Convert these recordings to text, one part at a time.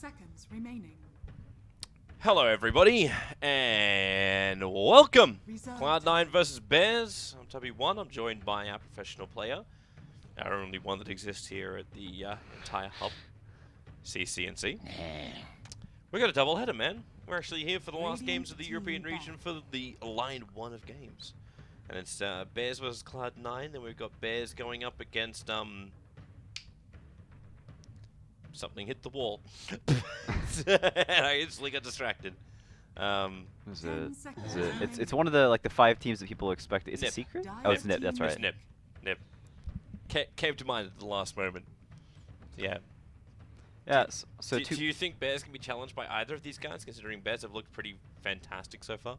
seconds remaining. Hello everybody, and welcome! Reserve Cloud9 time. versus Bears. I'm W1, I'm joined by our professional player. Our only one that exists here at the entire hub. CCNC. We got a double header, man. We're actually here for the last games of the European region for the Aligned 1 of games. And it's Bears versus Cloud9, then we've got Bears going up against, something hit the wall. And I instantly got distracted. Is it? It's one of the 5 teams that people expect. Is Nip. it secret? Oh, it's Nip. That's right. It's Nip. Nip. Came to mind at the last moment. Yeah. Yeah. Do you think Bears can be challenged by either of these guys, considering Bears have looked pretty fantastic so far?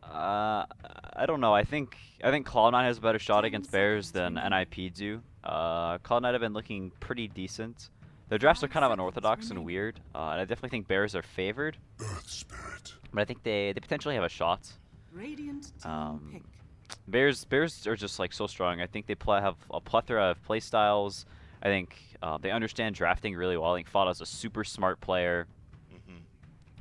I don't know. I think Cloud9 has a better shot against Bears than NIP do. Cloud9 have been looking pretty decent. Their drafts are kind of unorthodox and weird, and I definitely think Bears are favored. Earth Spirit. But I think they potentially have a shot. Radiant team pick. Bears are just like so strong. I think they have a plethora of play styles. I think they understand drafting really well. I think Fada's a super smart player.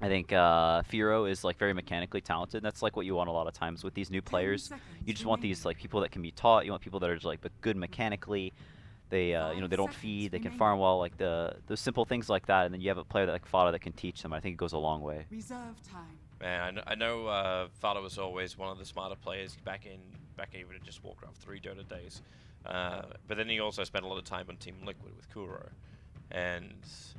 I think Firo is like very mechanically talented. That's like what you want a lot of times with these new players. You just want these like people that can be taught. You want people that are just like but good mechanically. They they don't feed. They can farm well. Like the simple things like that. And then you have a player that like Fada that can teach them. I think it goes a long way. Reserve time. Man, I know Fada was always one of the smarter players back in he would have just Warcraft 3 Dota days. But then he also spent a lot of time on Team Liquid with Kuro. And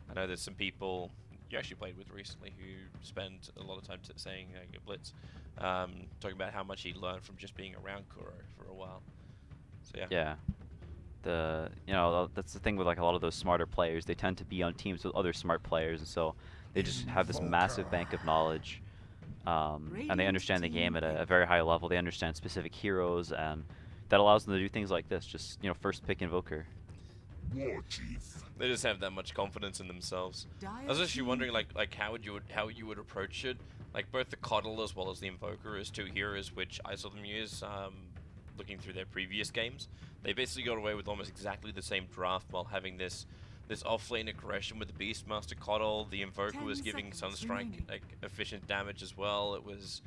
I know there's some people you actually played with recently who spent a lot of time saying Blitz, talking about how much he learned from just being around Kuro for a while. So yeah. Yeah. That's the thing with like a lot of those smarter players. They tend to be on teams with other smart players, and so they just have this massive bank of knowledge. And they understand the game at a very high level. They understand specific heroes, and that allows them to do things like this. Just first pick Invoker. War Chief. They just have that much confidence in themselves. I was actually wondering like how you would approach it. Like both the Coddle as well as the Invoker as two heroes which I saw them use looking through their previous games. They basically got away with almost exactly the same draft while having this off-lane aggression with the Beastmaster Coddle. The Invoker was giving Sunstrike like efficient damage as well. It was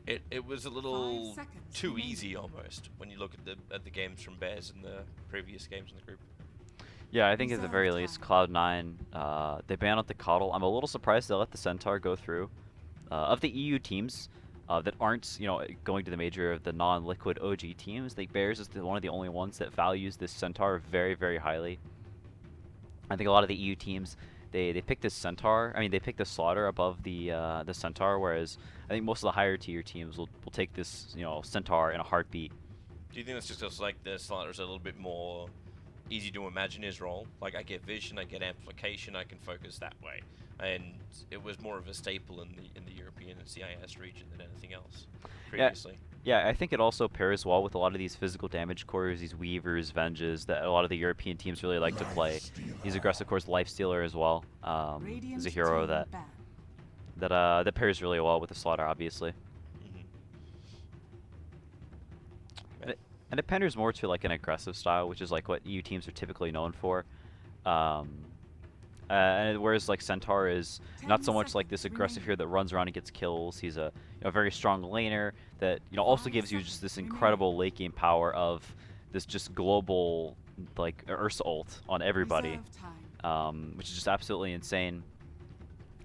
a little too easy almost when you look at the games from Bears and the previous games in the group. Yeah, I think at the very least, Cloud9, they ban out the Coddle. I'm a little surprised they let the Centaur go through. Of the EU teams that aren't, going to the major of the non-liquid OG teams, I think Bears is one of the only ones that values this Centaur very, very highly. I think a lot of the EU teams, they pick this Centaur. I mean, they pick the Slaughter above the Centaur, whereas I think most of the higher tier teams will take this, Centaur in a heartbeat. Do you think that's just because like the Slaughter's a little bit more easy to imagine his role? Like I get vision, I get amplification, I can focus that way, and it was more of a staple in the European and CIS region than anything else previously. Yeah, I think it also pairs well with a lot of these physical damage cores, these Weavers, Venges that a lot of the European teams really like to play. These aggressive cores, Lifestealer as well, is a hero that pairs really well with the Slaughter, obviously. And it panders more to like an aggressive style, which is like what EU teams are typically known for. Whereas like Centaur is not so much like this aggressive hero that runs around and gets kills. He's a very strong laner that also gives you just this incredible late game power of this just global like Ursa ult on everybody, which is just absolutely insane.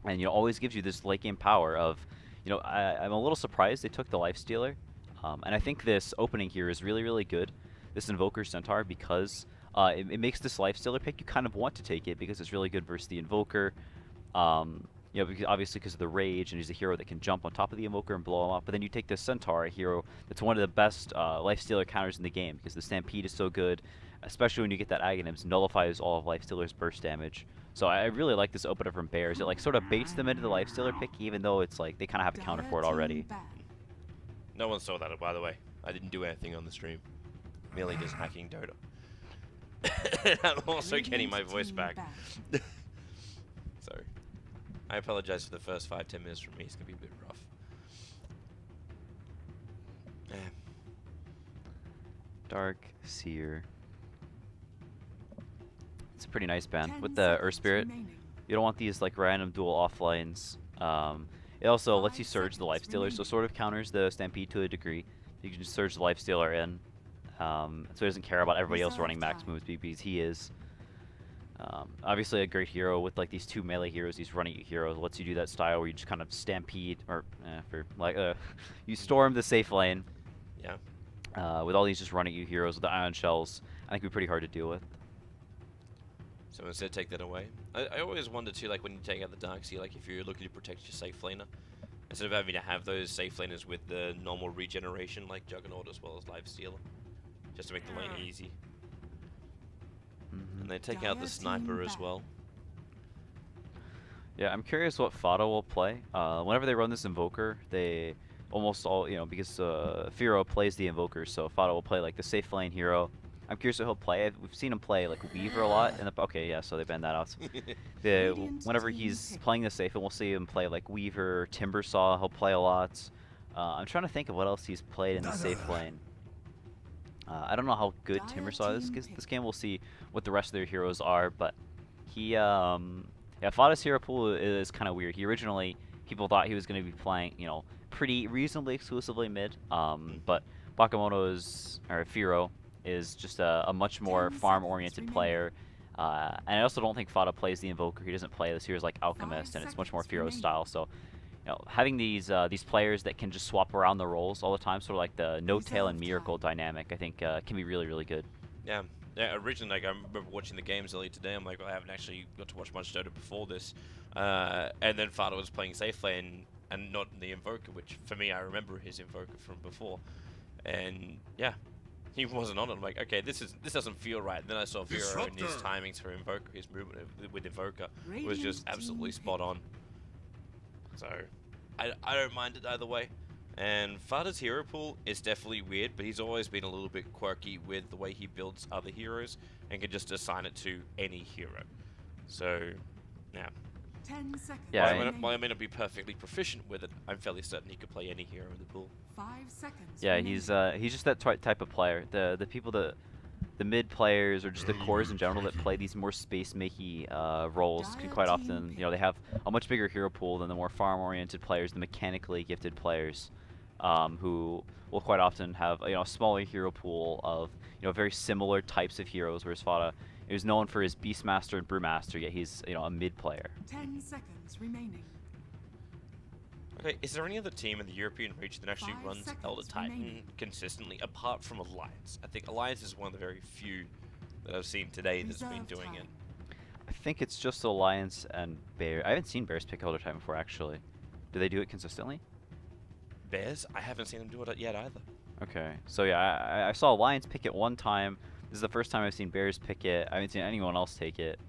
And always gives you this late game power of I'm a little surprised they took the Lifestealer. And I think this opening here is really, really good, this Invoker Centaur, because it makes this Lifestealer pick. You kind of want to take it because it's really good versus the Invoker. Obviously because of the Rage, and he's a hero that can jump on top of the Invoker and blow him up. But then you take this Centaur, a hero that's one of the best Lifestealer counters in the game because the Stampede is so good, especially when you get that Aghanims, nullifies all of Lifestealer's burst damage. So I really like this opener from Bears. It like sort of baits them into the Lifestealer pick, even though it's like they kind of have a counter for it already. No one saw that, by the way. I didn't do anything on the stream. Merely just hacking Dota. And I'm also getting my voice back. So, I apologize for the first 5-10 minutes from me. It's going to be a bit rough. Dark Seer. It's a pretty nice ban with the Earth Spirit. You don't want these like random dual offlines. It also lets you 5 surge the seconds lifestealer, so remaining. sort of counters the Stampede to a degree. You can just surge the lifestealer in, so he doesn't care about everybody else Reserve running max time. moves because he is. Obviously a great hero with like these two melee heroes, these running heroes, lets you do that style where you just kind of stampede, or for like you storm the safe lane. Yeah. With all these just running you heroes with the ion shells, I think it'd be pretty hard to deal with. So instead, take that away. I always wonder too, like when you take out the Dark Sea, like if you're looking to protect your safe laner, instead of having to have those safe laners with the normal regeneration, like Juggernaut as well as Lifestealer, just to make the lane easy. And they take out the Dire Sniper team as back. well. Yeah, I'm curious what Fado will play. Whenever they run this Invoker, they almost all, because Firo plays the Invoker, so Fado will play like the safe lane hero. I'm curious what he'll play. We've seen him play like Weaver a lot. Okay, yeah, so they banned that out. Whenever team he's pick. playing the safe, and we'll see him play like Weaver, Timbersaw. He'll play a lot. I'm trying to think of what else he's played in the safe lane. I don't know how good Dire Timbersaw is team this pick. game. We'll see what the rest of their heroes are, but he yeah, Fada's hero pool is kind of weird. He originally, people thought he was going to be playing, pretty reasonably exclusively mid. But Bakamoto's, or Firo, is just a much more 10 farm-oriented seconds player. And I also don't think Fada plays the Invoker. He doesn't play this heroes like Alchemist, 5 and it's much more seconds Firo remaining. style. So, having these players that can just swap around the roles all the time, sort of like the No Tail and Reserve Miracle time. dynamic, I think can be really, really good. Yeah. Yeah, originally, like, I remember watching the games earlier today. I'm like, well, I haven't actually got to watch much Dota before this. And then Fado was playing safe lane and not the Invoker, which for me, I remember his Invoker from before. And yeah, he wasn't on it. I'm like, okay, this doesn't feel right. And then I saw Vero and his Disruptor. timings for Invoker, his movement with Invoker was Radiant just absolutely team spot pick. on. So I don't mind it either way. And Fada's hero pool is definitely weird, but he's always been a little bit quirky with the way he builds other heroes and can just assign it to any hero. So, yeah. 10 seconds Yeah, While I remaining. may not be perfectly proficient with it, I'm fairly certain he could play any hero in the pool. 5 seconds Yeah, remaining. he's just that type of player. The people that the mid players or just the cores in general that play these more space makey roles can Dire quite team often, pick. they have a much bigger hero pool than the more farm oriented players, the mechanically gifted players, who will quite often have a smaller hero pool of very similar types of heroes. Whereas Fada is known for his Beastmaster and Brewmaster, yet he's a mid player. 10 seconds remaining. Okay, is there any other team in the European region that actually 5 runs seconds Elder Titan remaining. consistently, apart from Alliance? I think Alliance is one of the very few that I've seen today that's been Reserve doing time. it. I think it's just Alliance and Bear. I haven't seen Bears pick Elder Time before actually. Do they do it consistently? Bears? I haven't seen them do it yet either. Okay, so yeah, I saw Alliance pick it one time. This is the first time I've seen Bears pick it. I haven't seen anyone else take it.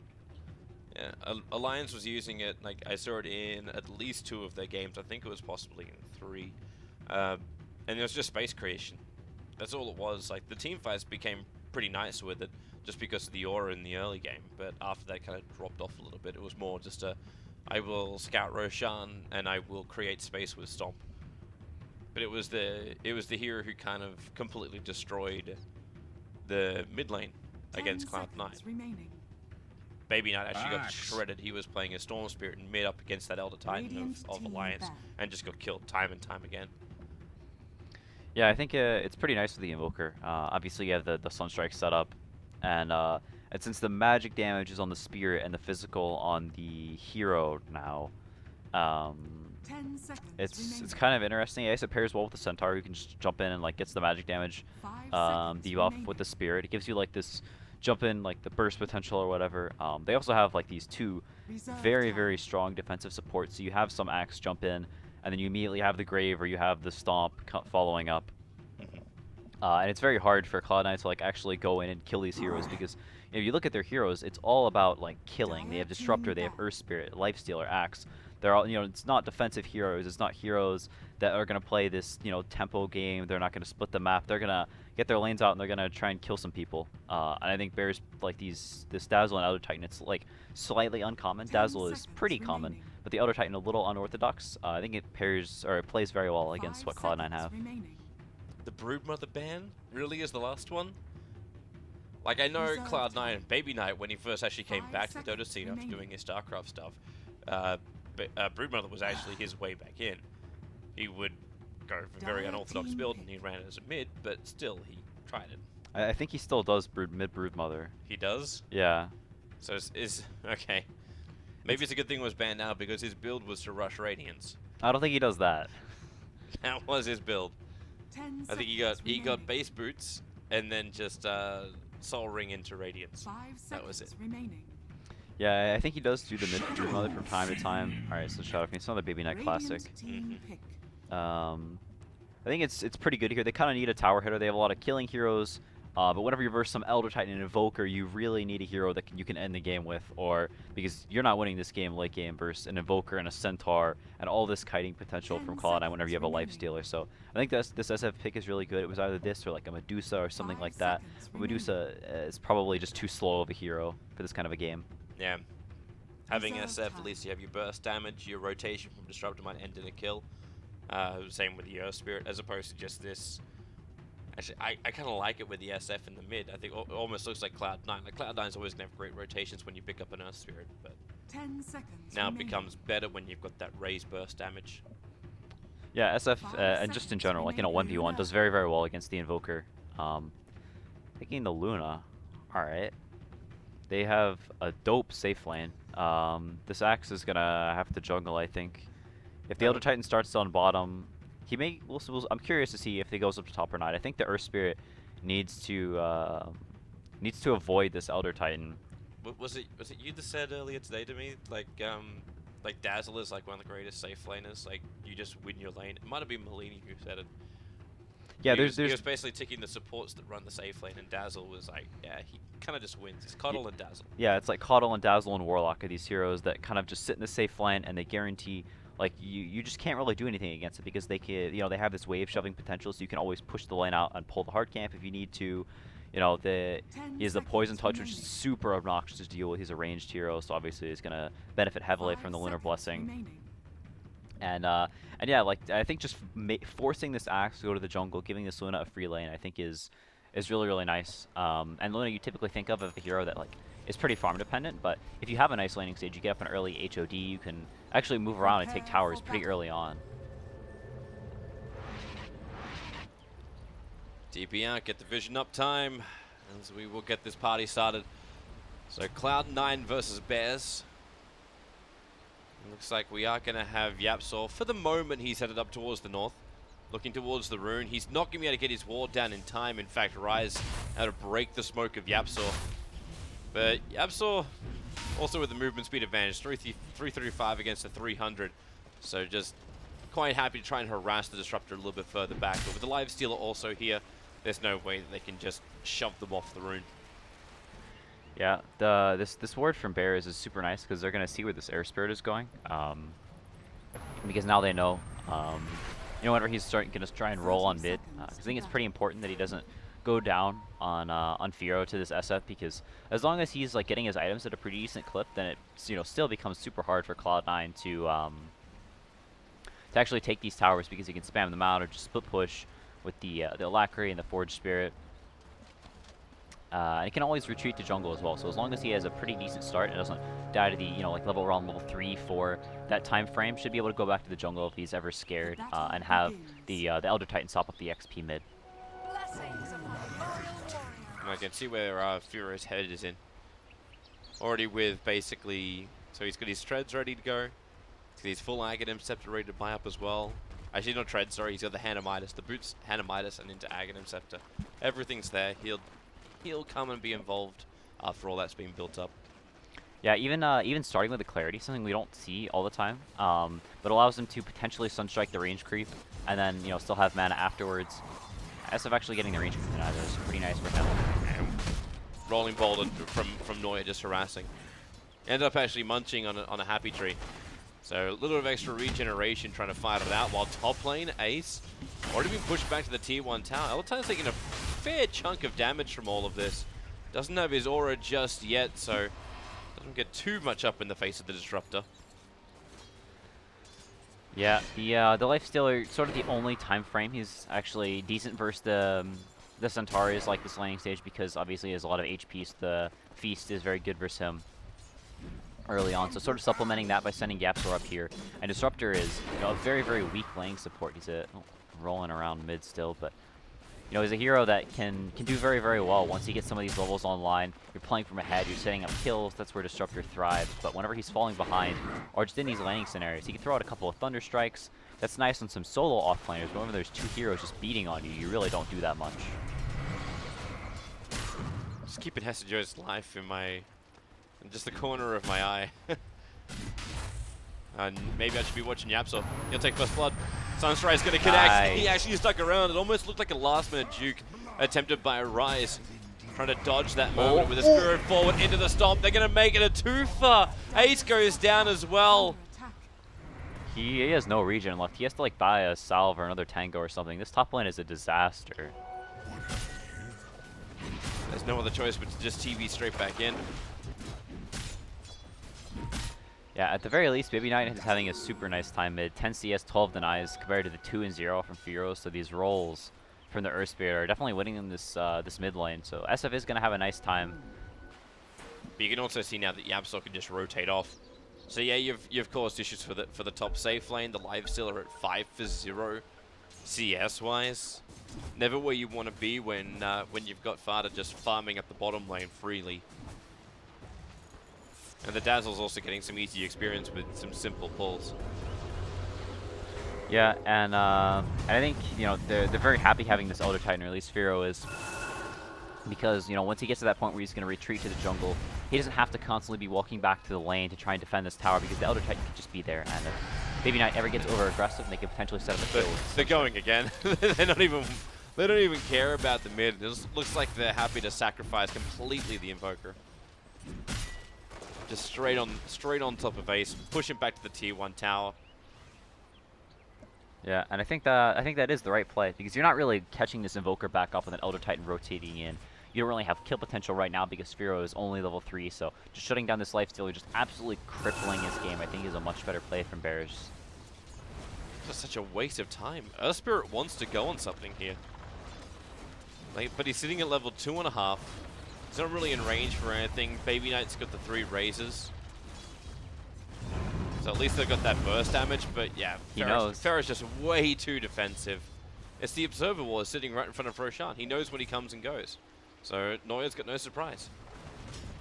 Yeah, Alliance was using it, like, I saw it in at least 2 of their games. I think it was possibly in 3. And it was just space creation. That's all it was. Like, the team fights became pretty nice with it, just because of the aura in the early game. But after that kind of dropped off a little bit. It was more just I will scout Roshan, and I will create space with Stomp. But it was the hero who kind of completely destroyed the mid lane 10 against Cloud9. seconds remaining. Baby Knight actually got Facts. shredded. He was playing a Storm Spirit and mid up against that Elder Titan Radiant of team Alliance back. and just got killed time and time again. Yeah, I think it's pretty nice with the Invoker. Obviously, you have the Sunstrike setup, and since the magic damage is on the Spirit and the physical on the hero now, 10 seconds it's remaining. kind of interesting. I guess it pairs well with the Centaur, who can just jump in and like gets the magic damage 5 seconds debuff remaining. with the Spirit. It gives you like this jump in, like the burst potential or whatever. They also have like these two Reserve very, time. very strong defensive support. So you have some Axe jump in, and then you immediately have the Grave or you have the Stomp following up. And it's very hard for Cloud9 to like actually go in and kill these heroes because if you look at their heroes, it's all about like killing. They have Dire Disruptor, team they have back. Earth Spirit, Lifestealer, Axe. They're all, it's not defensive heroes. It's not heroes that are gonna play this, tempo game. They're not gonna split the map. They're gonna get their lanes out and they're gonna try and kill some people. And I think Bears like this Dazzle and Elder Titan. It's like slightly uncommon. 10 Dazzle is seconds pretty common, remaining. but the Elder Titan a little unorthodox. I think it pairs or it plays very well against 5 what Cloud9 seconds have. remaining. The Broodmother ban really is the last one? Like, I know Reserve Cloud9 time. and Baby Knight, when he first actually came 5 back to the Dota seconds scene after remaining. doing his StarCraft stuff, Broodmother was actually his way back in. He would go for a very Dire unorthodox team build, pick. and he ran it as a mid, but still, he tried it. I think he still does mid brood mother. He does? Yeah. So okay. Maybe it's a good thing it was banned now, because his build was to rush Radiance. I don't think he does that. That was his build. 10 I think he seconds got base boots, and then just Soul Ring into Radiance. 5 That was seconds it. remaining. Yeah, I think he does do the mid brood mother from time to time. All right, so shout out to me. It's another Baby Knight classic. Radiant team pick. I think it's pretty good here. They kind of need a tower hitter. They have a lot of killing heroes, but whenever you verse some Elder Titan and Invoker, you really need a hero that you can end the game with, or because you're not winning this game late game versus an Invoker and a Centaur and all this kiting potential 10 from Cloud9 whenever seconds you have a life remaining. stealer. So I think this SF pick is really good. It was either this or like a Medusa or something 5 like that. seconds But Medusa is probably just too slow of a hero for this kind of a game. Yeah. Having Reserve SF, time. at least you have your burst damage, your rotation from Disruptor might end in a kill. Same with the Earth Spirit, as opposed to just this. Actually, I kind of like it with the SF in the mid. I think it almost looks like Cloud9. Like Cloud9's always going to have great rotations when you pick up an Earth Spirit, but 10 seconds now it remaining. becomes better when you've got that raised burst damage. Yeah, SF 5 and just in seconds general, like in a remaining. 1v1, does very, very well against the Invoker. Taking the Luna, alright. They have a dope safe lane. This Axe is gonna have to jungle, I think. If the Elder Titan starts on bottom, he may. I'm curious to see if he goes up to top or not. I think the Earth Spirit needs to avoid this Elder Titan. Was it you that said earlier today to me, like Dazzle is like one of the greatest safe laners, like you just win your lane? It might have been Malini who said it. Yeah, he was there's basically ticking the supports that run the safe lane, and Dazzle was like, yeah, he kind of just wins. It's Coddle and Dazzle. yeah, it's like Coddle and Dazzle and Warlock are these heroes that kind of just sit in the safe lane and they guarantee. Like you just can't really do anything against it because they can, they have this wave shoving potential, so you can always push the lane out and pull the hard camp if you need to. He has the poison touch, which is super obnoxious to deal with. He's a ranged hero, so obviously he's gonna benefit heavily 5 from the Lunar seconds Blessing. remaining. And yeah, like I think just forcing this Axe to go to the jungle, giving this Luna a free lane, I think is really, really nice. And Luna, you typically think of a hero that like is pretty farm dependent, but if you have a nice laning stage, you get up an early HOD, you can actually move around and take Prepare towers for pretty battle. early on. DP out, get the vision up time, as we will get this party started. So Cloud9 versus Bears. Looks like we are going to have Yapsor. For the moment, he's headed up towards the north, looking towards the rune. He's not going to be able to get his ward down in time. In fact, Rise had to break the smoke of Yapsor. But Yapsor, also with the movement speed advantage, 335 against a 300. So just quite happy to try and harass the Disruptor a little bit further back. But with the Live Stealer also here, there's no way that they can just shove them off the rune. Yeah, this ward from Bears is super nice because they're gonna see where this Air Spirit is going. Because now they know. Whenever he's gonna try and roll on mid, I think it's pretty important that he doesn't go down on Firo to this SF, because as long as he's like getting his items at a pretty decent clip, then it still becomes super hard for Cloud9 to actually take these towers, because he can spam them out or just split push with the Alacrity and the Forge Spirit. And he can always retreat to jungle as well. So as long as he has a pretty decent start and doesn't die to the like level around level 3, 4, that time frame, should be able to go back to the jungle if he's ever scared, and have the Elder Titan stop up the XP mid. And I can see where Furo's head is in. Already with basically, so he's got his treads ready to go. He's got his full Aghanim Scepter ready to buy up as well. Actually, not treads, sorry. He's got the Hanamitis, the boots, Hanamitis, and into Aghanim Scepter. Everything's there. He'll come and be involved after all that's been built up. Yeah, even starting with the Clarity, something we don't see all the time, but allows him to potentially Sunstrike the range creep, and then still have mana afterwards. SF actually getting the range creep out is pretty nice for him. Rolling Boulder from Noya, just harassing. End up actually munching on a Happy Tree. So a little bit of extra regeneration trying to fight it out, while top lane, Ace, already been pushed back to the tier 1 tower. Eltine's taking a fair chunk of damage from all of this. Doesn't have his aura just yet, so doesn't get too much up in the face of the Disruptor. Yeah, the Life Stealer, sort of the only time frame he's actually decent versus the the Centaurus like this laning stage because obviously he has a lot of HP, so the Feast is very good versus him early on. So sort of supplementing that by sending Yapsor up here. And Disruptor is, you know, a very, very weak laning support. He's rolling around mid still, but you know, he's a hero that can do very, very well. Once he gets some of these levels online, you're playing from ahead, you're setting up kills, that's where Disruptor thrives. But whenever he's falling behind, or just in these laning scenarios, he can throw out a couple of Thunder Strikes. That's nice on some solo offlaners, but whenever there's two heroes just beating on you, you really don't do that much. Just keeping Hesijo's life in just the corner of my eye. And maybe I should be watching Yapsor. He'll take first blood. Sunstrike's gonna connect. Nice. He actually stuck around. It almost looked like a last-minute juke attempted by Rise. Trying to dodge that moment with a spirit forward into the stomp. They're gonna make it a twofer. Ace goes down as well. Attack. He has no regen left. He has to like buy a salve or another tango or something. This top lane is a disaster. There's no other choice but to just TV straight back in. Yeah, at the very least, Baby Knight is having a super nice time mid. 10 CS, 12 denies compared to the 2 and 0 from Firo. So these rolls from the Earth Spirit are definitely winning in this this mid lane. So SF is gonna have a nice time. But you can also see now that Yapsor can just rotate off. So yeah, you've caused issues for the top safe lane. The lifesteal are at 5 for 0 CS wise. Never where you want to be when you've got Fada just farming up the bottom lane freely. And the Dazzle's also getting some easy experience with some simple pulls. Yeah, and I think, you know, they're very happy having this Elder Titan, or at least Firo is, because, you know, once he gets to that point where he's going to retreat to the jungle, he doesn't have to constantly be walking back to the lane to try and defend this tower, because the Elder Titan can just be there, and if Baby Knight ever gets over aggressive, they can potentially set up a kill. They're going again. They don't even care about the mid. It just looks like they're happy to sacrifice completely the Invoker. Just straight on top of Ace, push him back to the tier 1 tower. Yeah, and I think that is the right play, because you're not really catching this Invoker back up with an Elder Titan rotating in. You don't really have kill potential right now because Firo is only level 3, so just shutting down this lifesteal, you're just absolutely crippling his game, I think is a much better play from Bears. Just such a waste of time. Earth Spirit wants to go on something here. But he's sitting at level 2.5. He's not really in range for anything. Baby Knight's got the 3 raises. So at least they've got that burst damage, but yeah, Farah's just way too defensive. It's the Observer Wall sitting right in front of Roshan. He knows when he comes and goes. So Neuer's got no surprise.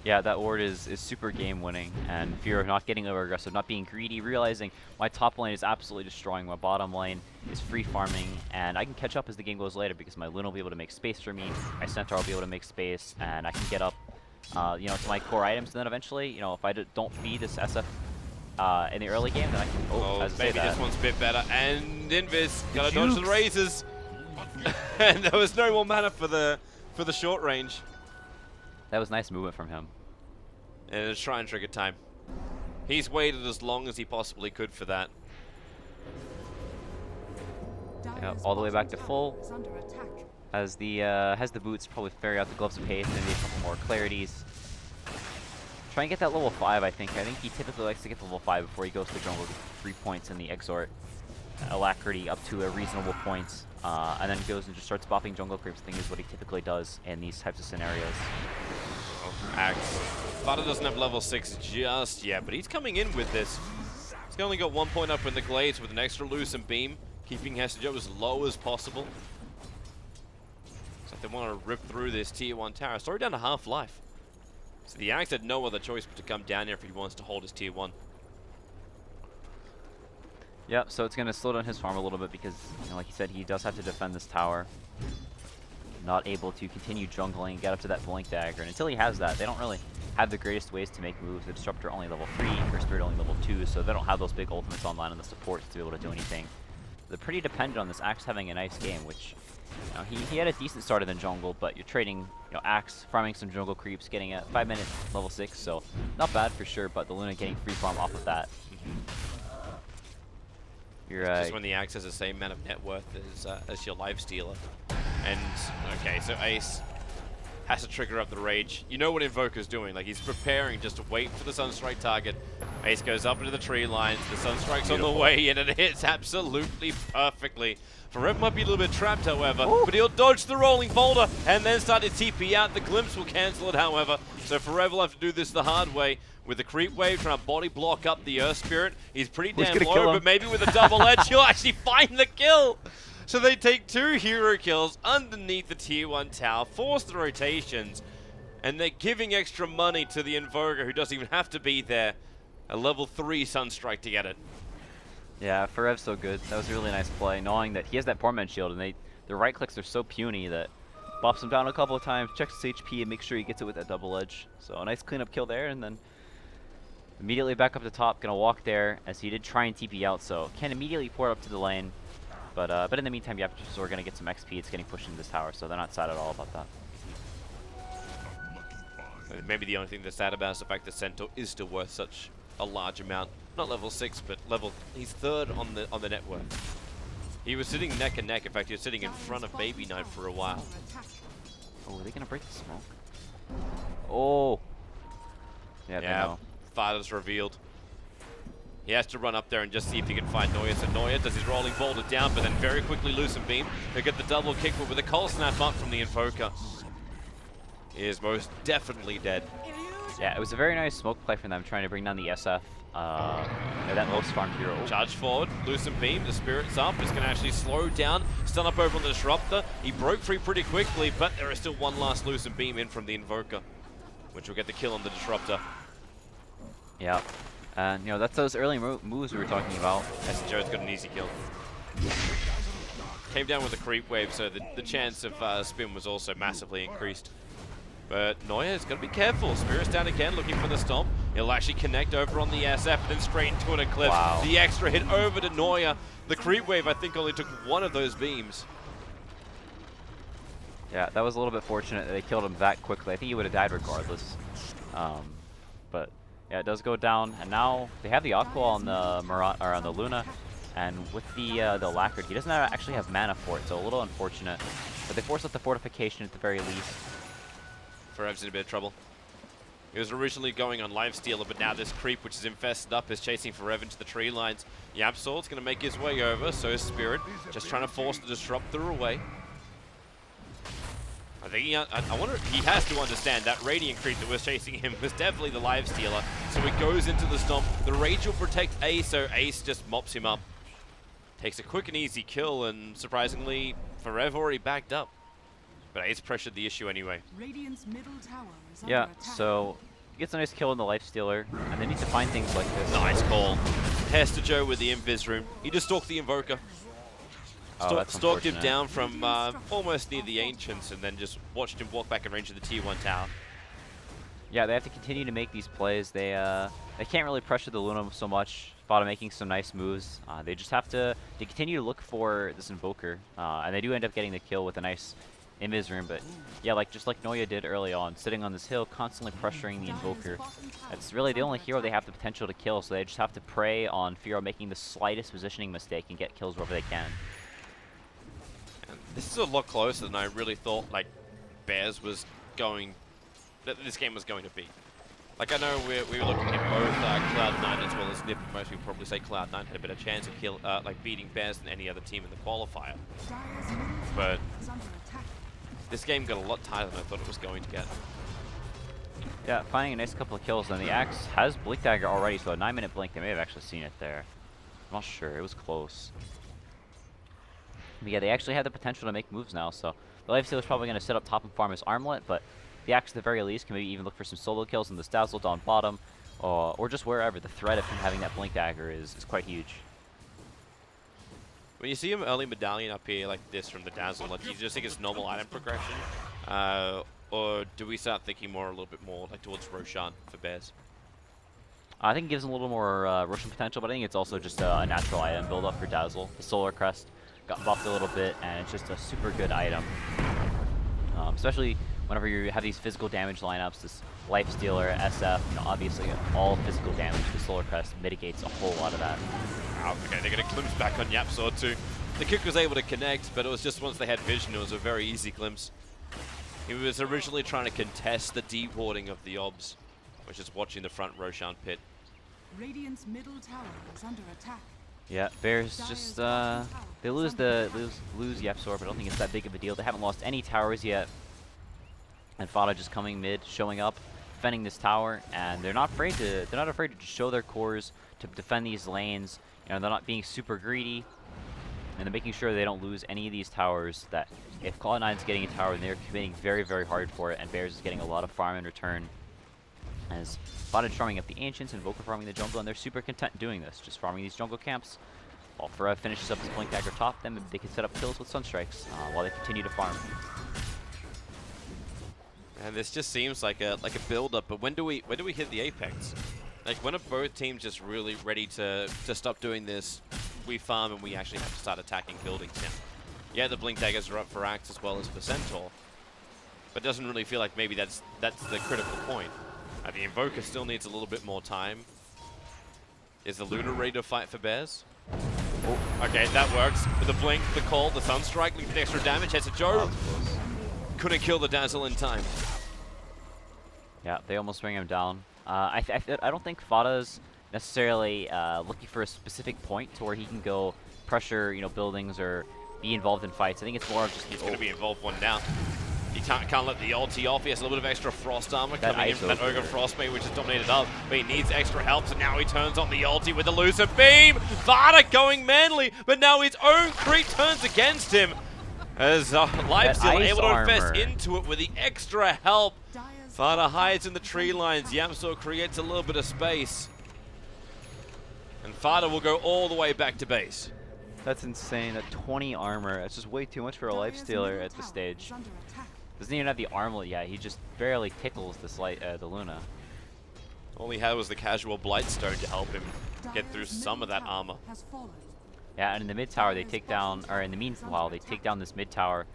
Yeah, that ward is super game winning, and Firo not getting over aggressive, not being greedy, realizing my top lane is absolutely destroying, my bottom lane is free farming, and I can catch up as the game goes later because my Luna will be able to make space for me, my Centaur will be able to make space, and I can get up, you know, to my core items. And then eventually, you know, if I don't feed this SF in the early game, then I can. Oh, maybe this one's a bit better. And Invis gotta dodge the razors, and there was no more mana for the short range. That was nice movement from him. And it's try and trigger time. He's waited as long as he possibly could for that. Yeah, all the way back to full. Has the boots, probably ferry out the gloves of haste, maybe a couple more clarities. Try and get that level 5, I think. I think he typically likes to get to level 5 before he goes to jungle with 3 points in the Exhort. Alacrity up to a reasonable point. And then goes and just starts bopping jungle creeps, I think is what he typically does in these types of scenarios. Axe. Fada doesn't have level 6 just yet, but he's coming in with this. He's only got 1 point up in the glades with an extra Lucent Beam, keeping Hesijo as low as possible. It's like they want to rip through this tier 1 tower. It's already down to half life. So the Axe had no other choice but to come down here if he wants to hold his tier 1. Yep, so it's going to slow down his farm a little bit because, you know, like he said, he does have to defend this tower. Not able to continue jungling and get up to that Blink Dagger. And until he has that, they don't really have the greatest ways to make moves. The Disruptor only level 3, First Spirit only level 2, so they don't have those big ultimates online on the supports to be able to do anything. They're pretty dependent on this Axe having a nice game, which, you know, he had a decent start in the jungle, but you're trading, you know, Axe, farming some jungle creeps, getting a 5-minute level 6, so not bad for sure, but the Luna getting free farm off of that. You're just when the Axe has the same amount of net worth as your life stealer. And okay, so Ace has to trigger up the rage. You know what Invoker's doing. Like, he's preparing just to wait for the Sunstrike target. Ace goes up into the tree lines. The Sunstrike's on the way in, and it hits absolutely perfectly. Forever might be a little bit trapped, however, but he'll dodge the rolling boulder and then start to TP out. The glimpse will cancel it, however. So Forever will have to do this the hard way with the creep wave trying to body block up the Earth Spirit. He's pretty damn low, but maybe with a double edge, he'll actually find the kill. So they take 2 hero kills underneath the tier 1 tower, force the rotations, and they're giving extra money to the Invoker, who doesn't even have to be there. A level 3 Sunstrike to get it. Yeah, Forev's so good. That was a really nice play, knowing that he has that Torment Shield, and the right clicks are so puny that buffs him down a couple of times, checks his HP, and makes sure he gets it with that double edge. So a nice cleanup kill there, and then immediately back up to top, gonna walk there, as he did try and TP out, so can't immediately port up to the lane. But in the meantime, Yep, so we're gonna get some XP. It's getting pushed into this tower, so they're not sad at all about that. Maybe the only thing that's sad about is the fact that Centaur is still worth such a large amount. Not level 6, but he's 3rd on the net worth. He was sitting neck and neck. In fact, he was sitting in front of Baby Knight for a while. Oh, are they gonna break the smoke? Oh. Yeah. Father's revealed. He has to run up there and just see if he can find Noya. So Noya does his rolling boulder down, but then very quickly Lucent Beam. He'll get the double kick, but with a cold snap up from the Invoker. He is most definitely dead. Yeah, it was a very nice smoke play from them, trying to bring down the SF. That most farm hero. Charge forward, Lucent Beam, the Spirit's up. It's going to actually slow down, stun up over on the Disruptor. He broke free pretty quickly, but there is still one last Lucent Beam in from the Invoker, which will get the kill on the Disruptor. Yeah. And, that's those early moves we were talking about. Joe's got an easy kill. Came down with a creep wave, so the chance of spin was also massively increased. But Noya is going to be careful. Spirit's down again, looking for the stomp. He'll actually connect over on the SF, then straight into an Eclipse. Wow. The extra hit over to Noya. The creep wave, I think, only took one of those beams. Yeah, that was a little bit fortunate that they killed him that quickly. I think he would have died regardless. But yeah, it does go down, and now they have the Aqua on the on the Luna, and with the Lacquered, he doesn't actually have mana for it, so a little unfortunate. But they force out the fortification at the very least. Forev's in a bit of trouble. He was originally going on Lifestealer, but now this creep, which is infested up, is chasing Forever into the tree lines. Yapsol's going to make his way over, so is Spirit, just trying to force the Disruptor away. I think I wonder if he has to understand that Radiant creep that was chasing him was definitely the Lifestealer. So he goes into the stomp. The Rage will protect Ace, so Ace just mops him up. Takes a quick and easy kill, and surprisingly, Forever already backed up. But Ace pressured the issue anyway. Radiant's middle tower is Yeah, under attack. so he gets a nice kill in the Lifestealer, and they need to find things like this. Nice call. Hester Joe with the Invis Room. He just stalked the Invoker. Stalked him down from almost near the Ancients, and then just watched him walk back in range of the tier 1 tower. Yeah, they have to continue to make these plays. They can't really pressure the Luna so much. Spot making some nice moves. They just have to continue to look for this Invoker, and they do end up getting the kill with a nice Invis Room. But yeah, just like Noya did early on, sitting on this hill, constantly pressuring the Invoker. That's really the only hero they have the potential to kill, so they just have to prey on Firo making the slightest positioning mistake and get kills wherever they can. And this is a lot closer than I really thought. Like Bears was going, that this game was going to be. Like, I know we were looking at both Cloud9 as well as Nip. Most people probably say Cloud9 had a better chance of beating Bears than any other team in the qualifier. But this game got a lot tighter than I thought it was going to get. Yeah, finding a nice couple of kills, and the Axe has Blink Dagger already, so a 9-minute blink, they may have actually seen it there. I'm not sure, it was close. But yeah, they actually have the potential to make moves now, so the Lifestealer is probably going to sit up top and farm his Armlet, but the Axe at the very least can maybe even look for some solo kills in this Dazzle down bottom, or just wherever. The threat of him having that Blink Dagger is quite huge. When you see him early Medallion up here like this from the Dazzle, like, do you just think it's normal item progression? Or do we start thinking a little bit more like towards Roshan for Bears? I think it gives him a little more Roshan potential, but I think it's also just a natural item build up for Dazzle. The Solar Crest got buffed a little bit, and it's just a super good item. Especially whenever you have these physical damage lineups, this Lifestealer, SF, obviously all physical damage. The Solar Crest mitigates a whole lot of that. Okay, they're going to glimpse back on Yapsor too. The kick was able to connect, but it was just once they had vision, it was a very easy glimpse. He was originally trying to contest the deep warding of the obs, which is watching the front Roshan pit. Radiant's middle tower is under attack. Yeah, Bears just they lose Yepsor, but I don't think it's that big of a deal. They haven't lost any towers yet. And Fada just coming mid, showing up, defending this tower, and they're not afraid to just show their cores to defend these lanes. You know, they're not being super greedy, and they're making sure they don't lose any of these towers. That if Cloud9 is getting a tower, they're committing very, very hard for it, and Bears is getting a lot of farm in return. As Fada farming up the Ancients and Vocal farming the jungle, and they're super content doing this, just farming these jungle camps. While Forev finishes up his Blink Dagger top, then they can set up kills with Sunstrikes while they continue to farm. And this just seems like a build-up, but when do we hit the apex? Like, when are both teams just really ready to stop doing this? We farm and we actually have to start attacking buildings now. Yeah, the Blink Daggers are up for Axe as well as for Centaur, but it doesn't really feel like maybe that's the critical point. The Invoker still needs a little bit more time. Is the Luna ready to fight for Bears? Oh, okay, that works. With the Blink, the Call, the Sunstrike, leaving extra damage. Heads to Joe. Couldn't kill the Dazzle in time. Yeah, they almost bring him down. I don't think Fada's necessarily looking for a specific point to where he can go pressure, you know, buildings or be involved in fights. I think it's more of just... He's going to be involved one now. He can't let the ulti off. He has a little bit of extra frost armor coming in from that Ogre Frostmate, which is dominated up. But he needs extra help, so now he turns on the ulti with a Lucid Beam. Vada going manly, but now his own creep turns against him. As Lifesteal able to invest into it with the extra help. Vada hides in the tree lines. Yamso creates a little bit of space. And Vada will go all the way back to base. That's insane. That 20 armor. That's just way too much for a Lifestealer at this stage. Doesn't even have the armlet yet. He just barely tickles this the Luna. All he had was the casual Blightstone to help him get through some of that armor. Yeah, and in the mid tower they take down, or in the meanwhile they take down this mid tower.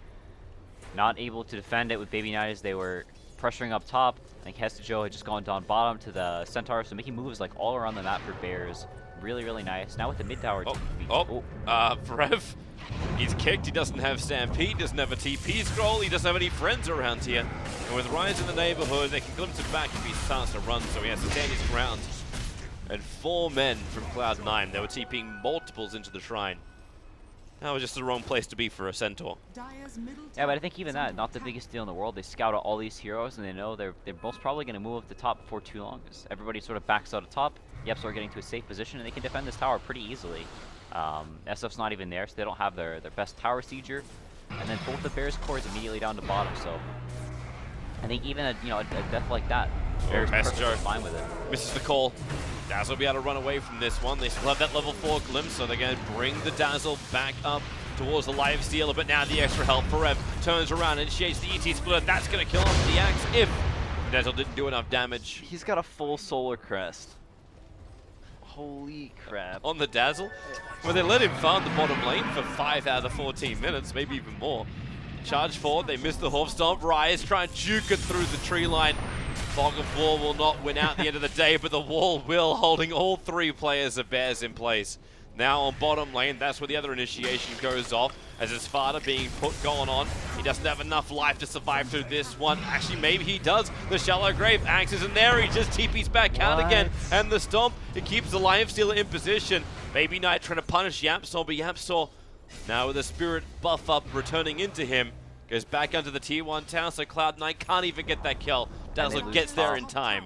Not able to defend it with Baby Knight as they were pressuring up top. I think Hestajo had just gone down bottom to the Centaur, so making moves like all around the map for Bears. Really, really nice. Now with the mid tower. Forev, he's kicked. He doesn't have Stampede, doesn't have a TP scroll, he doesn't have any friends around here. And with Rise in the neighborhood, they can glimpse it back if he starts to run, so he has to stand his ground. And 4 men from Cloud9. They were TPing multiples into the shrine. That was just the wrong place to be for a Centaur. Yeah, but I think even that, not the biggest deal in the world. They scout out all these heroes, and they know they're most probably going to move up the top before too long. Because everybody sort of backs out of top. Yeps are getting to a safe position, and they can defend this tower pretty easily. SF's not even there, so they don't have their best tower sieger. And then both the Bears cores immediately down to bottom, so I think even a death like that, Bears are fine with it. Misses the call. Dazzle will be able to run away from this one. They still have that level 4 glimpse, so they're going to bring the Dazzle back up towards the Lifestealer, but now the extra help. Forev turns around, initiates the ET splitter. That's going to kill off the Axe if Dazzle didn't do enough damage. He's got a full Solar Crest. Holy crap. On the Dazzle? Well, they let him farm the bottom lane for 5 out of the 14 minutes, maybe even more. Charge forward, they miss the Hoof Stomp. Rise, try and juke it through the tree line. Fog of War will not win out at the end of the day, but the wall will, holding all 3 players of Bears in place. Now on bottom lane, that's where the other initiation goes off, as his father being going on. He doesn't have enough life to survive through this one. Actually, maybe he does. The Shallow Grave, Axe isn't there. He just TP's back out again. And the Stomp, it keeps the Lifestealer in position. Baby Knight trying to punish Yamsor, but Yamsor, now with the Spirit buff up, returning into him, goes back under the tier 1 town, so Cloud9 can't even get that kill. Dazzle gets there in time.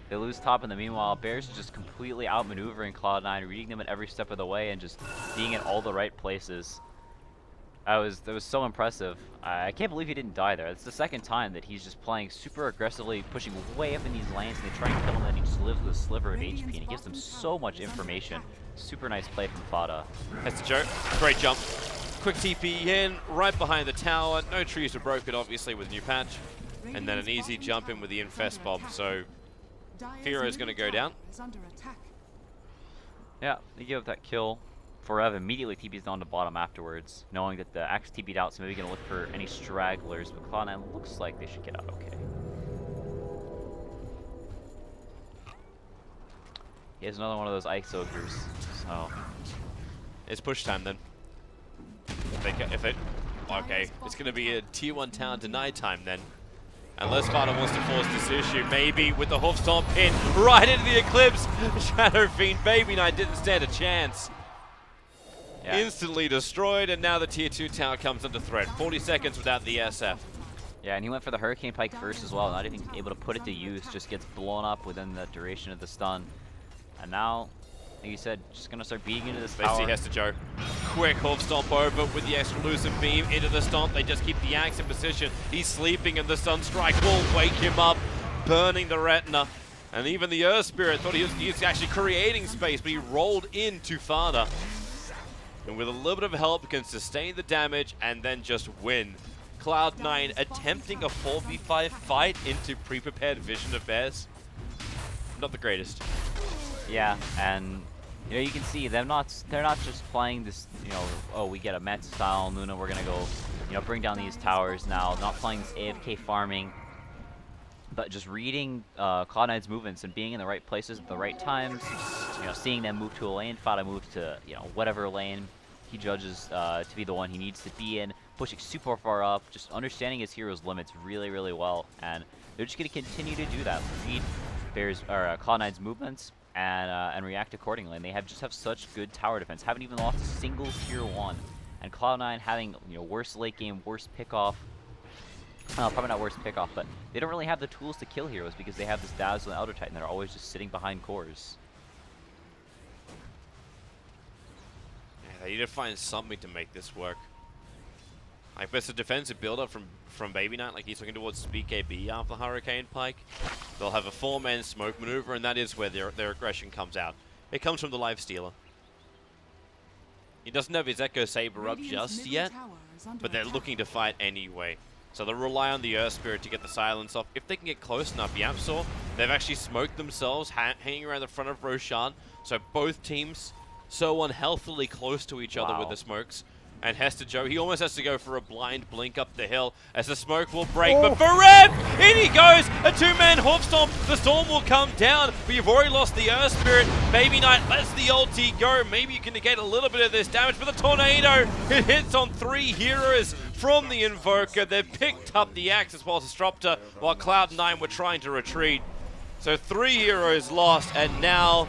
They lose top in the meanwhile. Bears are just completely outmaneuvering Cloud9, reading them at every step of the way and just being in all the right places. That was so impressive. I can't believe he didn't die there. It's the second time that he's just playing super aggressively, pushing way up in these lanes, and they try and kill him, and he just lives with a sliver of HP, and he gives them so much information. Super nice play from Fada. That's the joke. Great jump. Quick TP in, right behind the tower. No trees were broken, obviously, with new patch. And then an easy jump in with the Infest Bomb. So Fearo's going to go down. Yeah, they give up that kill. Forev immediately TP's down to bottom afterwards, knowing that the Axe TP'd out, so maybe going to look for any stragglers, but Cloud9 looks like they should get out okay. He has another one of those Ice Ogres, so... It's push time then. If they okay, it's going to be a tier 1 town deny time then. Unless Fada wants to force this issue, maybe with the hoof stomp pin right into the Eclipse. Shadow Fiend Baby Knight didn't stand a chance. Yeah. Instantly destroyed, and now the tier 2 tower comes under threat. 40 seconds without the SF. Yeah, and he went for the Hurricane Pike first as well, not even able to put it to use, just gets blown up within the duration of the stun. And now, like you said, just gonna start beating into this tower. They see Hester Joe. Quick hoof stomp over with the exclusive beam into the stomp. They just keep the axe in position. He's sleeping, and the stun strike will wake him up, burning the retina. And even the Earth Spirit thought he was actually creating space, but he rolled into Fada. And with a little bit of help, can sustain the damage and then just win. Cloud9 attempting a 4v5 fight into pre-prepared vision of Bears. Not the greatest. Yeah, and you know, you can see they're not just playing this, you know, oh, we get a Met style Luna, we're gonna go, you know, bring down these towers now. Not playing this AFK farming, but just reading Cloud9's movements and being in the right places at the right times. You know, seeing them move to a lane, Fada moves to, you know, whatever lane he judges to be the one he needs to be in, pushing super far up, just understanding his hero's limits really, really well, and they're just going to continue to do that. Read Cloud9's movements and react accordingly. And they just have such good tower defense. Haven't even lost a single tier 1, and Cloud9 having, you know, worse late game, worse pickoff. Probably not worse pickoff, but they don't really have the tools to kill heroes because they have this Dazzle and Elder Titan that are always just sitting behind cores. They need to find something to make this work. Like, it's a defensive build-up from Baby Knight, like he's looking towards BKB after Hurricane Pike. They'll have a 4-man smoke maneuver, and that is where their aggression comes out. It comes from the Lifestealer. He doesn't have his Echo Saber up just yet, but they're looking to fight anyway. So they'll rely on the Earth Spirit to get the silence off. If they can get close enough, Yapsaw, they've actually smoked themselves, hanging around the front of Roshan. So both teams so unhealthily close to each other with the smokes. And Hester Joe, he almost has to go for a blind blink up the hill as the smoke will break. But Vareb, in he goes, a 2-man hoof stomp. The storm will come down, but you've already lost the Earth Spirit. Baby Knight lets the ulti go. Maybe you can negate a little bit of this damage, but the Tornado, it hits on 3 heroes from the Invoker. They've picked up the axe as well as Disruptor while Cloud9 were trying to retreat. So 3 heroes lost, and now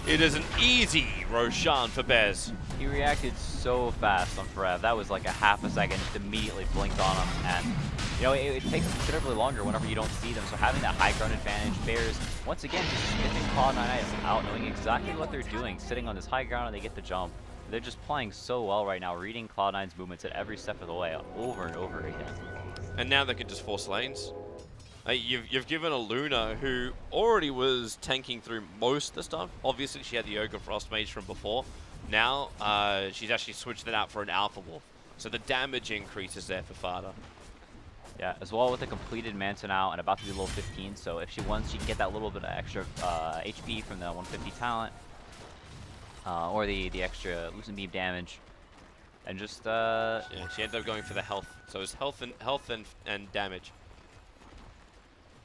it is an easy Roshan for Bez. He reacted so fast on Forev. That was like a half a second, just immediately blinked on him. And, you know, it takes considerably longer whenever you don't see them. So having that high ground advantage, Bears, once again, just sniffing Cloud9 out, knowing exactly what they're doing, sitting on this high ground and they get the jump. They're just playing so well right now, reading Cloud9's movements at every step of the way, over and over again. And now they can just force lanes. You've given a Luna who already was tanking through most of the stuff. Obviously, she had the Ogre Frost Mage from before. Now, she's actually switched it out for an Alpha Wolf. So the damage increases there for Fada. Yeah, as well with the completed Manta now and about to be level 15. So if she wants, she can get that little bit of extra HP from the 150 talent. Or the extra Lucent Beam damage. And just, yeah, she ended up going for the health. So it's health and damage.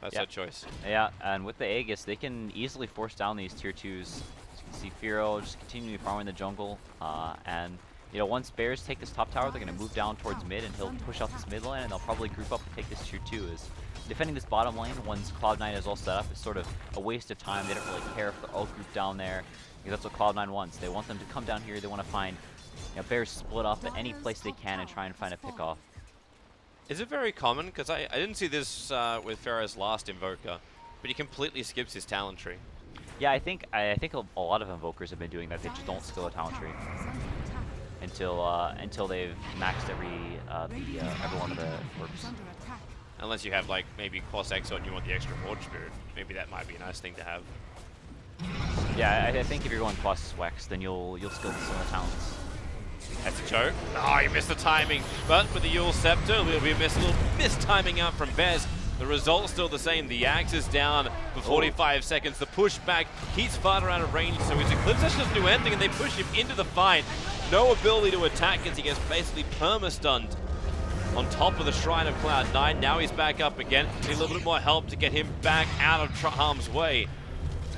That's her choice. Yeah, and with the Aegis, they can easily force down these tier 2s. See Firo just continuing farming the jungle, and you know, once Bears take this top tower, they're going to move down towards mid, and he'll push out this mid lane, and they'll probably group up and take this tier 2. Is defending this bottom lane once Cloud9 is all set up is sort of a waste of time. They don't really care if they're all grouped down there, because that's what Cloud9 wants. They want them to come down here. They want to find, you know, Bears split up at any place they can and try and find a pick off. Is it very common? Because I didn't see this with Pharaoh's last Invoker, but he completely skips his talent tree. Yeah, I think a lot of Invokers have been doing that. They just don't skill a talent tree until they've maxed every one of the orbs. Unless you have like maybe Quas Exo and you want the extra Forge Spirit, maybe that might be a nice thing to have. Yeah, I think if you're going Quas Wex, then you'll skill some of the talents. That's a choke. Oh, you missed the timing. But with the Yule Scepter, we'll be a little mistiming out from Bez. The result's still the same. The axe is down for 45 seconds. The pushback keeps Fada out of range, so his Eclipse actually doesn't do anything, and they push him into the fight. No ability to attack as he gets basically perma-stunned on top of the Shrine of Cloud9. Now he's back up again. Need a little bit more help to get him back out of harm's way.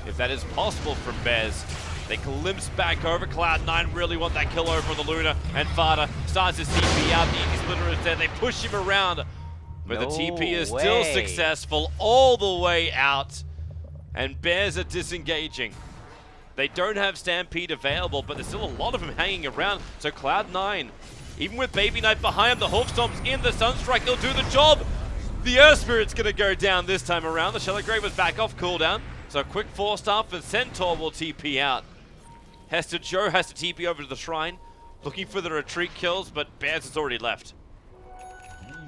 If that is possible from Bez. They glimpse back over. Cloud9 really want that kill over on the Luna, and Fada starts his TP out. The Easy Splitter is there. They push him around, but the TP is still successful all the way out, and Bears are disengaging. They don't have Stampede available, but there's still a lot of them hanging around. So Cloud9, even with Baby Knight behind him, the Hookstomp's in, the Sunstrike, they'll do the job. The Earth Spirit's gonna go down this time around. The Shallow Grave was back off cooldown. So a quick 4-star for Centaur will TP out. Hester Joe has to TP over to the Shrine, looking for the retreat kills, but Bears has already left.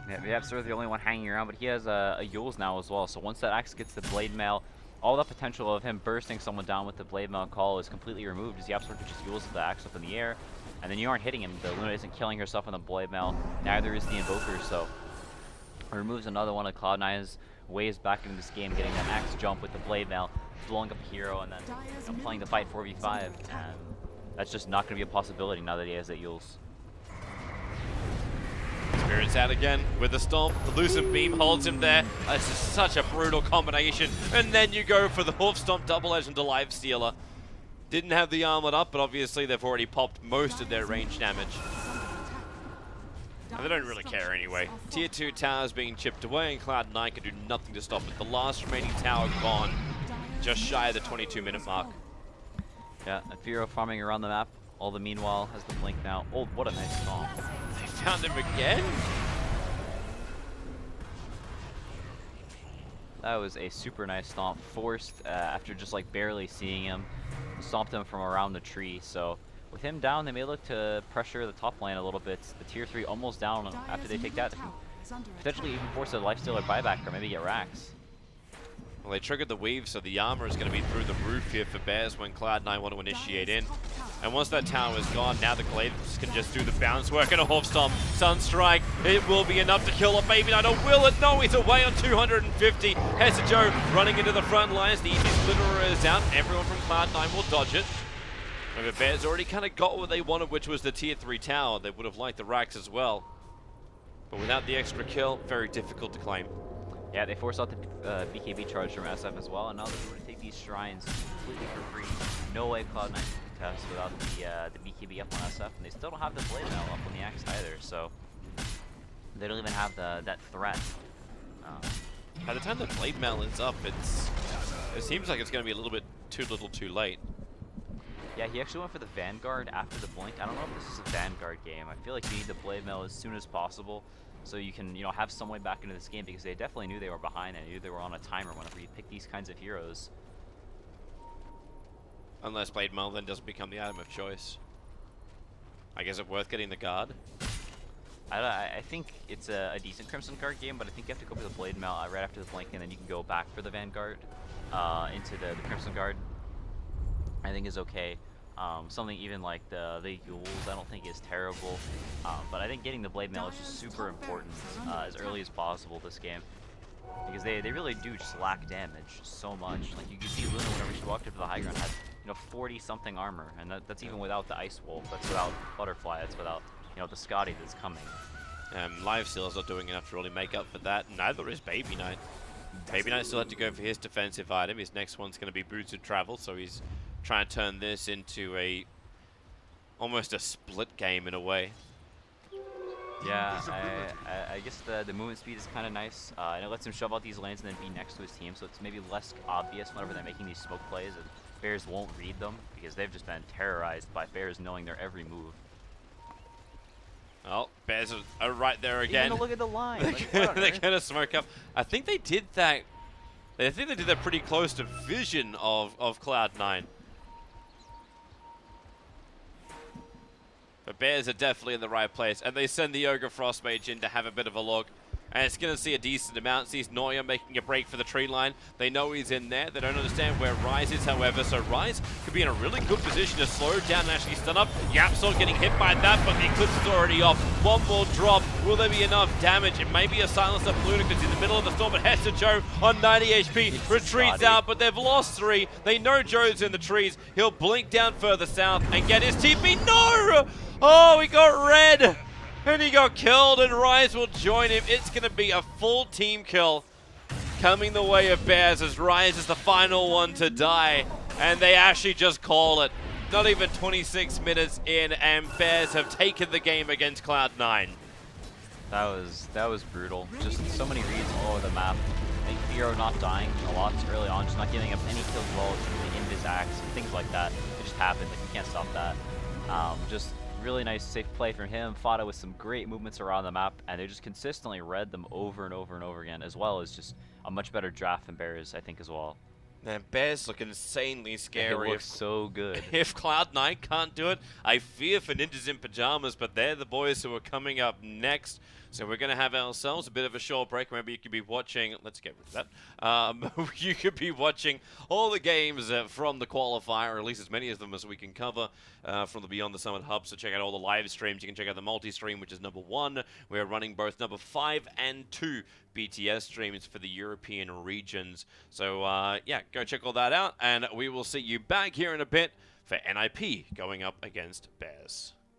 Yeah, sort of the only one hanging around, but he has a Yules now as well. So once that axe gets the Blade Mail, all the potential of him bursting someone down with the Blade Mail call is completely removed, as he absolutely just Yules the axe up in the air, and then you aren't hitting him. The Luna isn't killing herself on the Blade Mail, neither is the Invoker, so it removes another one of Cloud9's ways back into this game, getting that axe jump with the Blade Mail, blowing up a hero, and then playing the fight 4v5, and that's just not going to be a possibility now that he has that Yules. Spirit's out again with the Stomp. The Lucent Beam holds him there. This is such a brutal combination. And then you go for the Hoof Stomp double edge into Life Stealer. Didn't have the armlet up, but obviously they've already popped most of their range damage. And they don't really care anyway. Tier 2 towers being chipped away, and Cloud9 can do nothing to stop it. The last remaining tower gone, just shy of the 22-minute mark. Yeah, Firo farming around the map. All the meanwhile has the blink now. Oh, what a nice stomp. They found him again? That was a super nice stomp. Forced after just like barely seeing him. Stomped him from around the tree. So with him down, they may look to pressure the top lane a little bit. The tier 3 almost down. After they take that, they can potentially even force a Lifestealer buyback or maybe get racks. Well, they triggered the weave, so the armor is going to be through the roof here for Bears when Cloud9 want to initiate in. And once that tower is gone, now the Glaives can just do the bounce work and a Hoof Stomp. Sunstrike, it will be enough to kill a Baby Knight, or will it? No, he's away on 250. Hester Joe running into the front lines. The Easy Splitter is out. Everyone from Cloud9 will dodge it. Remember, Bears already kind of got what they wanted, which was the tier 3 tower. They would have liked the racks as well. But without the extra kill, very difficult to claim. Yeah, they force out the BKB charge from SF as well, and now they're going to take these shrines completely for free. No way Cloud9 can contest without the BKB up on SF, and they still don't have the Blade Mail up on the Axe either, so they don't even have that threat. By the time the Blade Mail is up, it seems like it's going to be a little bit too little too late. Yeah, he actually went for the Vanguard after the blink. I don't know if this is a Vanguard game. I feel like you need the Blade Mail as soon as possible, so you can, have some way back into this game, because they definitely knew they were behind. They knew they were on a timer whenever you pick these kinds of heroes. Unless Blade Mail then doesn't become the item of choice. I guess it's worth getting the guard. I think it's a decent Crimson Guard game, but I think you have to go for the Blade Mail right after the blink, and then you can go back for the Vanguard into the Crimson Guard. I think is okay. Something even like the Yules I don't think is terrible, but I think getting the Blade Mail is just super important as early as possible this game, because they really do just lack damage so much. Like you can see Luna whenever she walked up to the high ground had 40 something armor, and that's even without the Ice Wolf, that's without Butterfly, that's without the Scotty that's coming. Live Steal's not doing enough to really make up for that. Neither is Baby Knight. Baby Knight still had to go for his defensive item. His next one's going to be Boots of Travel, so he's trying to turn this into almost a split game in a way. Yeah, I guess the movement speed is kind of nice, and it lets him shove out these lanes and then be next to his team, so it's maybe less obvious whenever they're making these smoke plays, and Bears won't read them, because they've just been terrorized by Bears knowing their every move. Oh, Bears are right there again. Even look at the line. They're gonna smoke up. I think they did that. I think they did that pretty close to vision of Cloud9. But Bears are definitely in the right place, and they send the Ogre Frostmage in to have a bit of a look. And it's going to see a decent amount. Sees Noya making a break for the tree line. They know he's in there. They don't understand where Rise is, however. So Rise could be in a really good position to slow down and actually stun up. Yapsol getting hit by that, but the Eclipse is already off. One more drop. Will there be enough damage? It may be a silence of Luna because in the middle of the storm, but Hester Joe on 90 HP retreats out, but they've lost 3. They know Joe's in the trees. He'll blink down further south and get his TP. No! Oh, he got red! And he got killed, and Rise will join him. It's going to be a full team kill coming the way of Bears, as Rise is the final one to die. And they actually just call it. Not even 26 minutes in, and Bears have taken the game against Cloud9. That was brutal. Just so many reads all over the map. I think Hero not dying a lot early on, just not giving up any kills at all, just really invis acts, things like that. It just happened. Like, you can't stop that. Just really nice safe play from him. Fought with some great movements around the map, and they just consistently read them over and over and over again, as well as just a much better draft than Bears, I think, as well. Man, Bears look insanely scary. It looks so good. If Cloud9 can't do it, I fear for Ninjas in Pajamas, but they're the boys who are coming up next. So we're going to have ourselves a bit of a short break. Remember, you could be watching... Let's get rid of that. You could be watching all the games from the Qualifier, or at least as many of them as we can cover from the Beyond the Summit Hub. So check out all the live streams. You can check out the multi-stream, which is number 1. We're running both number 5 and 2 BTS streams for the European regions. So, yeah, go check all that out, and we will see you back here in a bit for NIP going up against Bears.